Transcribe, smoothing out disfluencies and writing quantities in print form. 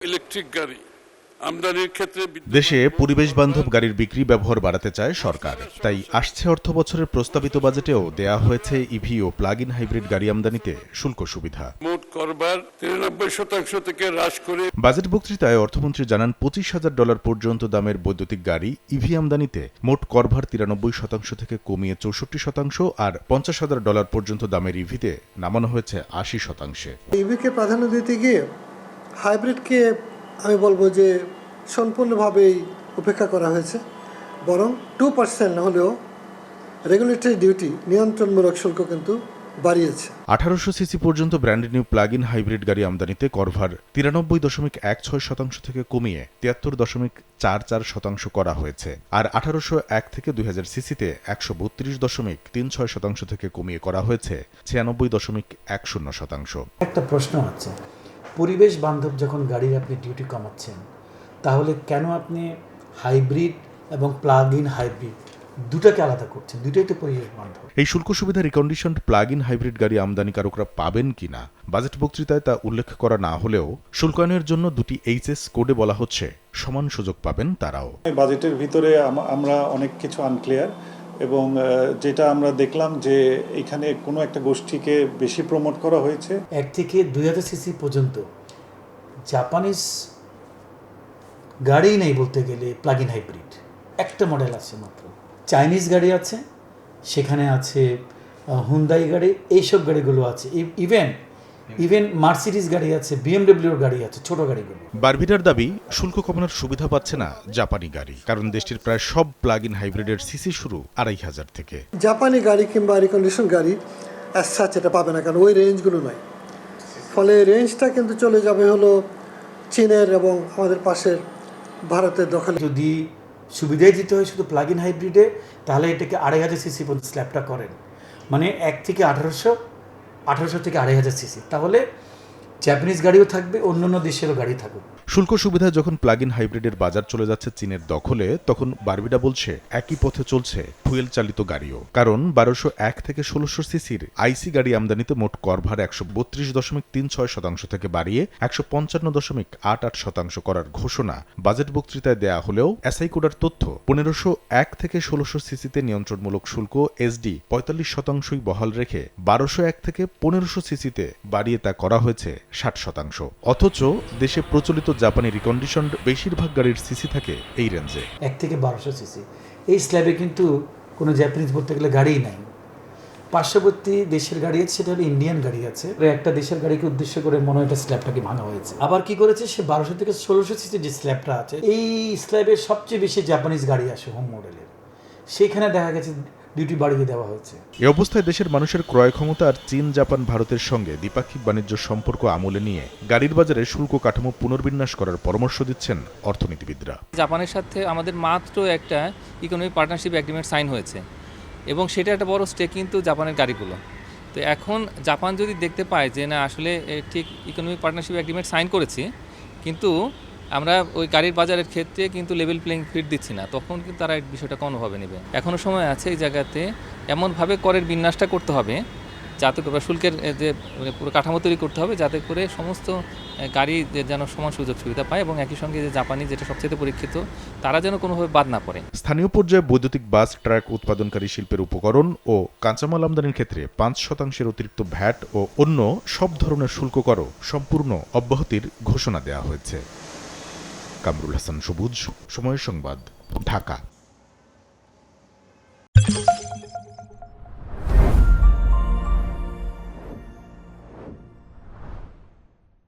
Electric গাড়ি আমদানির ক্ষেত্রে দেশে পরিবেশ বান্ধব গাড়ির বিক্রি ব্যবহার বাড়াতে চায় সরকার। তাই আসছে অর্থবছরের প্রস্তাবিত বাজেটেও দেয়া হয়েছে ইভি ও প্লাগ ইন হাইব্রিড গাড়ি আমদানিতে শুল্ক সুবিধা। মোট করবার 93% থেকে হ্রাস করে বাজেট বক্তৃতায় অর্থমন্ত্রী জানান $25,000 পর্যন্ত দামের বৈদ্যুতিক গাড়ি ইভি আমদানিতে মোট করভার 93% থেকে কমিয়ে 64% আর $50,000 পর্যন্ত দামের ইভিতে নামানো হয়েছে 80%। ইভিকে প্রাধান্য দিতে গিয়ে হাইব্রিডকে আমি বলবো যে সম্পূর্ণভাবেই উপেক্ষা করা হয়েছে, বরং 2% হলেও রেগুলেটরি ডিউটি নিয়ন্ত্রণমূলক শুল্ক কিন্তু বাড়িয়েছে। 1800 সিসি পর্যন্ত brand new plug in hybrid গাড়ি আমদানিতে করভার 93.16% থেকে কমিয়ে 73.44% করা হয়েছে, আর 1801 থেকে 2000 সিসিতে 132.36% থেকে কমিয়ে করা হয়েছে 96.10%। একটা প্রশ্ন আছে, পরিবেশ বান্ধব যখন গাড়ির আপনি ডিউটি কমাচ্ছেন, তাহলে কেন আপনি হাইব্রিড এবং প্লাগ ইন হাইব্রিড দুটাকে আলাদা করছেন? দুটোই তো পরিবেশ বান্ধব। এই শুল্ক সুবিধা রিকন্ডিশনড প্লাগ ইন হাইব্রিড গাড়ি আমদানিকারকরা পাবেন কিনা বাজেট বক্তৃতায় তা উল্লেখ করা না হলেও শুল্কায়নের জন্য দুটি এইচএস কোডে বলা হচ্ছে সমান সুযোগ পাবেন তারাও। বাজেটের ভিতরে আমরা অনেক কিছু আনক্লিয়ার, এবং যেটা আমরা দেখলাম যে এখানে কোনো একটা গোষ্ঠীকে বেশি প্রমোট করা হয়েছে। 1 থেকে 2000 সিসি পর্যন্ত জাপানিজ গাড়ি নেই বলতে গেলে প্লাগ ইন হাইব্রিড, একটা মডেল আছে মাত্র। চাইনিজ গাড়ি আছে, সেখানে আছে হুন্দাই গাড়ি, এইসব গাড়িগুলো আছে। ইভেন মার্সিডিজ গাড়ি আছে, বিএমডব্লিউর গাড়ি আছে, ছোট গাড়িগুলো। বারবিটার দাবি শুল্ক কমানোর সুবিধা পাচ্ছে না জাপানি গাড়ি, কারণ দেশটির প্রায় সব প্লাগ ইন হাইব্রিডের সিসি শুরু 2500 থেকে। জাপানি গাড়ি কিংবা রিকন্ডিশন গাড়ি অ্যাজ সাচ এটা পাবে না, কারণ ওই রেঞ্জগুলো নয়। ফলে রেঞ্জটা কিন্তু চলে যাবে হলো চীনের এবং আমাদের পাশের ভারতের দখলে। যদি সুবিধাই দিতে হয় শুধু প্লাগ ইন হাইব্রিডে, তাহলে এটাকে 2500 সিসি পর্যন্ত স্ল্যাবটা করেন, মানে 1 থেকে 1800 থেকে 2500 সিসি। তাহলে জাপানিজ গাড়িও থাকবে, অন্যান্য দেশেরও গাড়ি থাকুক। শুল্ক সুবিধা যখন প্লাগ ইন হাইব্রিডের বাজার চলে যাচ্ছে চীনের দখলে, তখন বারবিডা বলছে একই পথে চলছে ফুয়েল চালিত গাড়িও। কারণ 1201 থেকে 1600 সিসির আইসি গাড়ি আমদানিতে মোট করভার 132.36% থেকে বাড়িয়ে 155.88% করার ঘোষণা বাজেট বক্তৃতায় দেয়া হলেও এসআই কোডার তথ্য 1501 থেকে 1600 সিসিতে নিয়ন্ত্রণমূলক শুল্ক এসডি 45%ই বহাল রেখে 1201 থেকে 1500 সিসিতে বাড়িয়ে তা করা হয়েছে 60%। অথচ দেশে প্রচলিত জাপানি রিকন্ডিশনড বেশিরভাগ গাড়ির সিসি থাকে এই রেঞ্জে 1 থেকে 1200 সিসি। এই স্ল্যাবে কিন্তু কোনো জাপানিজ বলতে গেলে গাড়িই নাই। পার্শ্ববর্তী দেশের গাড়ি আছে, সেটা হলো ইন্ডিয়ান গাড়ি আছে। একটা দেশের গাড়িকে উদ্দেশ্য করে মনে হয় এটা স্ল্যাবটাকে ভাঙা হয়েছে। আবার কি করেছে, সে 1200 থেকে 1600 সিসি যে স্ল্যাবটা আছে, এই স্ল্যাবের সবচেয়ে বেশি জাপানিজ গাড়ি আসে হোম মডেলের, সেখানে দেখা গেছে ডিউটি বাড়িয়ে দেওয়া হয়েছে। এ অবস্থায় দেশের মানুষের ক্রয় ক্ষমতা আর চীন জাপান ভারতের সঙ্গে দ্বিপাক্ষিক বাণিজ্য সম্পর্ক আমলে নিয়ে গাড়ির বাজারে শুল্ক কাঠামো পুনর্বিন্যাস করার পরামর্শ দিচ্ছেন অর্থনীতিবিদরা। জাপানের সাথে আমাদের মাত্র একটা ইকোনমিক পার্টনারশিপ এগ্রিমেন্ট সাইন হয়েছে, এবং সেটা একটা বড় স্টেক কিন্তু জাপানের গাড়িগুলো। তো এখন জাপান যদি দেখতে পায় যে না আসলে ঠিক ইকোনমিক পার্টনারশিপ এগ্রিমেন্ট সাইন করেছি, কিন্তু আমরা ওই গাড়ির বাজারের ক্ষেত্রে কিন্তু লেভেল প্লেইং ফিল্ড দিচ্ছি না, তখন কিন্তু তারা এই বিষয়টা কোনোভাবে নেবে। এখনও সময় আছে এই জায়গাতে এমনভাবে করের বিন্যাসটা করতে হবে যাতে করে শুল্কের যে পুরো কাঠামো তৈরি করতে হবে, যাতে করে সমস্ত গাড়ি যেন সমান সুযোগ সুবিধা পায়, এবং একই সঙ্গে যে জাপানি যেটা সবচেয়ে পরীক্ষিত, তারা যেন কোনোভাবে বাদ না পড়ে। স্থানীয় পর্যায়ে বৈদ্যুতিক বাস ট্রাক উৎপাদনকারী শিল্পের উপকরণ ও কাঁচামাল আমদানির ক্ষেত্রে 5% অতিরিক্ত ভ্যাট ও অন্য সব ধরনের শুল্ক করও সম্পূর্ণ অব্যাহতির ঘোষণা দেওয়া হয়েছে। কামরুল হাসান সবুজ, সময় সংবাদ, ঢাকা।